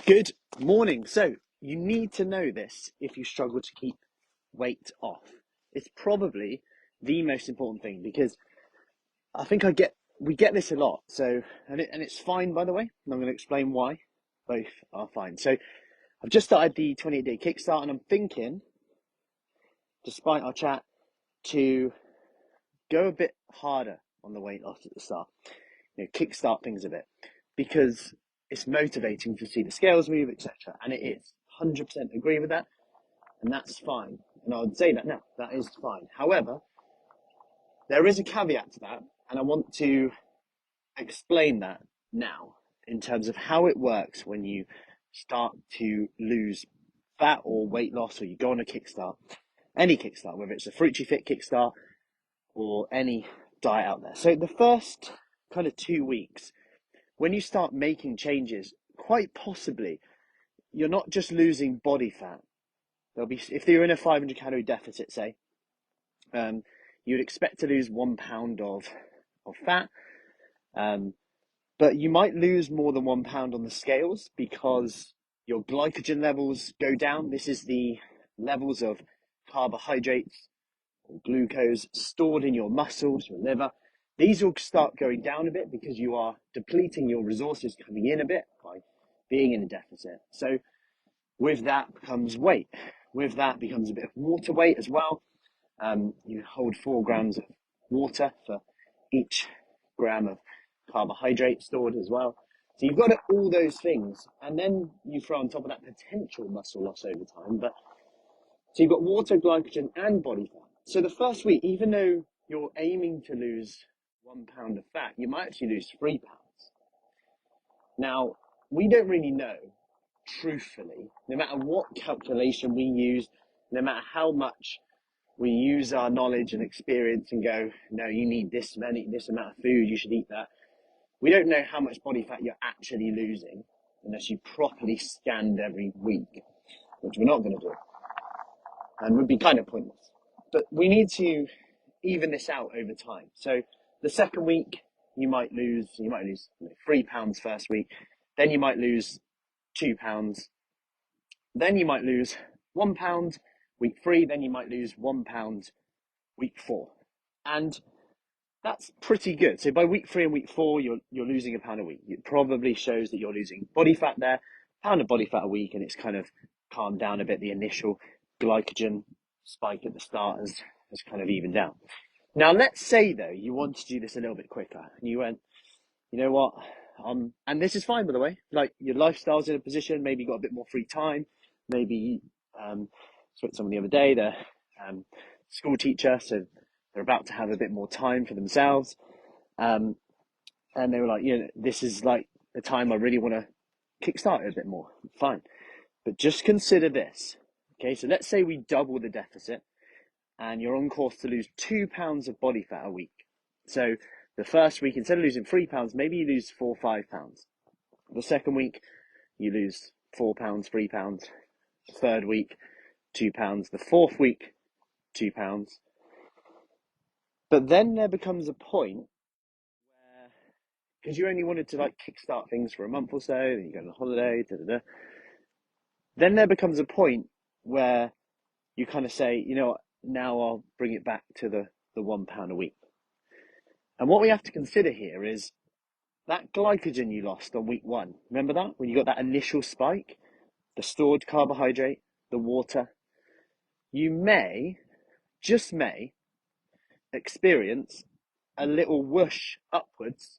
Good morning. So, you need to know this if you struggle to keep weight off. It's probably the most important thing because I think we get this a lot. So, and it's fine, by the way. And I'm going to explain why. Both are fine. So, I've just started the 28-day kickstart, and I'm thinking, despite our chat, to go a bit harder on the weight loss at the start. Kickstart things a bit because it's motivating to see the scales move, etc. And it is. 100% agree with that, and that's fine. And I would say that now, that is fine. However, there is a caveat to that, and I want to explain that now in terms of how it works when you start to lose fat or weight loss, or you go on a kickstart, any kickstart, whether it's a Fruci Fit kickstart or any diet out there. So the first kind of 2 weeks, when you start making changes, quite possibly you're not just losing body fat. There'll be, if you're in a 500 calorie deficit, say, you'd expect to lose 1 pound of fat, but you might lose more than 1 pound on the scales because your glycogen levels go down. This is the levels of carbohydrates or glucose stored in your muscles, your liver. These will start going down a bit because you are depleting your resources coming in a bit by being in a deficit. So with that comes weight. With that becomes a bit of water weight as well. You hold 4 grams of water for each gram of carbohydrate stored as well. So you've got all those things, and then you throw on top of that potential muscle loss over time. So you've got water, glycogen, and body fat. So the first week, even though you're aiming to lose 1 pound of fat, you might actually lose 3 pounds. Now, we don't really know, truthfully, no matter what calculation we use, no matter how much we use our knowledge and experience and go, no, you need this amount of food, you should eat that. We don't know how much body fat you're actually losing unless you properly scanned every week, which we're not going to do, and would be kind of pointless. But we need to even this out over time. So the second week, you might lose 3 pounds first week, then you might lose 2 pounds, then you might lose 1 pound week 3, then you might lose 1 pound week 4, and that's pretty good. So by week 3 and week 4, you're losing a pound a week. It probably shows that you're losing body fat there, pound of body fat a week, and it's kind of calmed down a bit. The initial glycogen spike at the start has kind of evened out. Now, let's say though you want to do this a little bit quicker, and you went, you know what? And this is fine, by the way. Like, your lifestyle's in a position, maybe you got a bit more free time. Maybe spoke to someone the other day, they're school teacher, so they're about to have a bit more time for themselves. And they were like, this is like the time I really want to kickstart it a bit more. Fine. But just consider this. Okay, so let's say we double the deficit and you're on course to lose 2 pounds of body fat a week. So the first week, instead of losing 3 pounds, maybe you lose 4 or 5 pounds. The second week, you lose 4 pounds, 3 pounds. The third week, 2 pounds. The fourth week, 2 pounds. But then there becomes a point where, because you only wanted to like kickstart things for a month or so, then you go on a holiday, then there becomes a point where you kind of say, now I'll bring it back to the 1 pound a week. And what we have to consider here is that glycogen you lost on week 1. Remember that? When you got that initial spike, the stored carbohydrate, the water, you may, just may, experience a little whoosh upwards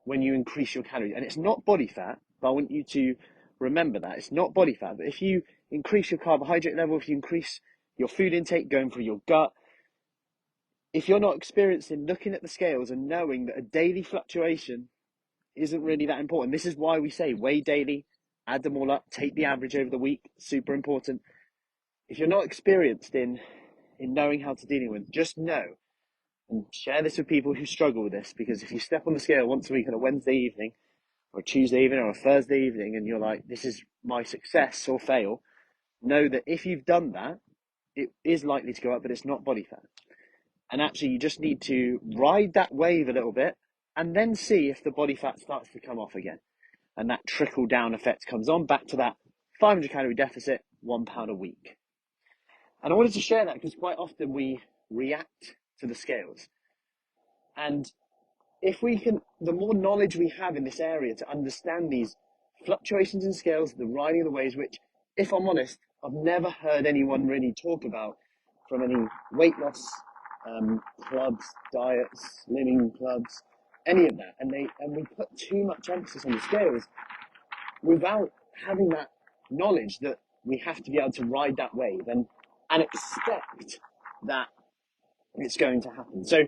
when you increase your calories. And it's not body fat, but I want you to remember that. It's not body fat, but if you increase your carbohydrate level, if you increase your food intake going through your gut, if you're not experiencing looking at the scales and knowing that a daily fluctuation isn't really that important. This is why we say weigh daily, add them all up, take the average over the week, super important. If you're not experienced in knowing how to deal with it, just know, and share this with people who struggle with this, because if you step on the scale once a week on a Wednesday evening, or a Tuesday evening, or a Thursday evening, and you're like, this is my success or fail, know that if you've done that, it is likely to go up, but it's not body fat. And actually, you just need to ride that wave a little bit and then see if the body fat starts to come off again. And that trickle down effect comes on back to that 500 calorie deficit, £1 a week. And I wanted to share that because quite often we react to the scales. And if we can, the more knowledge we have in this area to understand these fluctuations in scales, the riding of the waves, which, if I'm honest, I've never heard anyone really talk about from any weight loss clubs, diets, living clubs, any of that. And we put too much emphasis on the scales without having that knowledge that we have to be able to ride that wave and expect that it's going to happen. So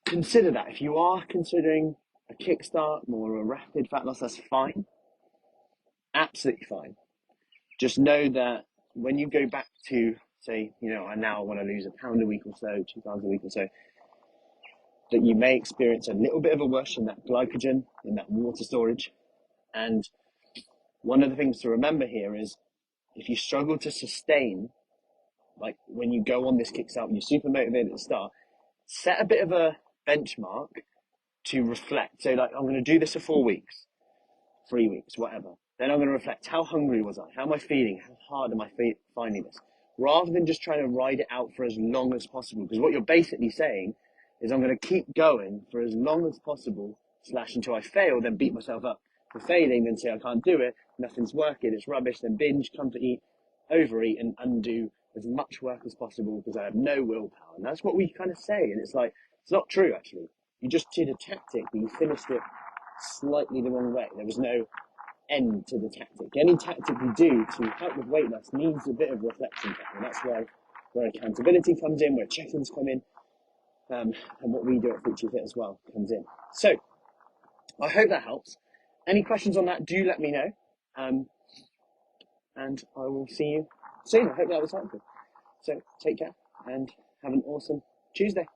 consider that. If you are considering a kickstart, more a rapid fat loss, that's fine. Absolutely fine. Just know that when you go back to, say, I now want to lose £1 a week or so, 2 pounds a week or so, that you may experience a little bit of a rush in that glycogen, in that water storage. And one of the things to remember here is if you struggle to sustain, like when you go on this kickstart, when you're super motivated at the start, set a bit of a benchmark to reflect. So like, I'm going to do this for 4 weeks, 3 weeks, whatever. Then I'm going to reflect, how hungry was I? How am I feeling? How hard am I finding this? Rather than just trying to ride it out for as long as possible. Because what you're basically saying is I'm going to keep going for as long as possible, / until I fail, then beat myself up for failing, then say I can't do it, nothing's working, it's rubbish, then binge, come to eat, overeat, and undo as much work as possible because I have no willpower. And that's what we kind of say. And it's like, it's not true, actually. You just did a tactic, but you finished it slightly the wrong way. There was no end to the tactic. Any tactic you do to help with weight loss needs a bit of reflection time. And that's where accountability comes in, where check-ins come in, and what we do at Fruci Fit as well comes in. So I hope that helps. Any questions on that, do let me know. And I will see you soon. I hope that was helpful. So take care and have an awesome Tuesday.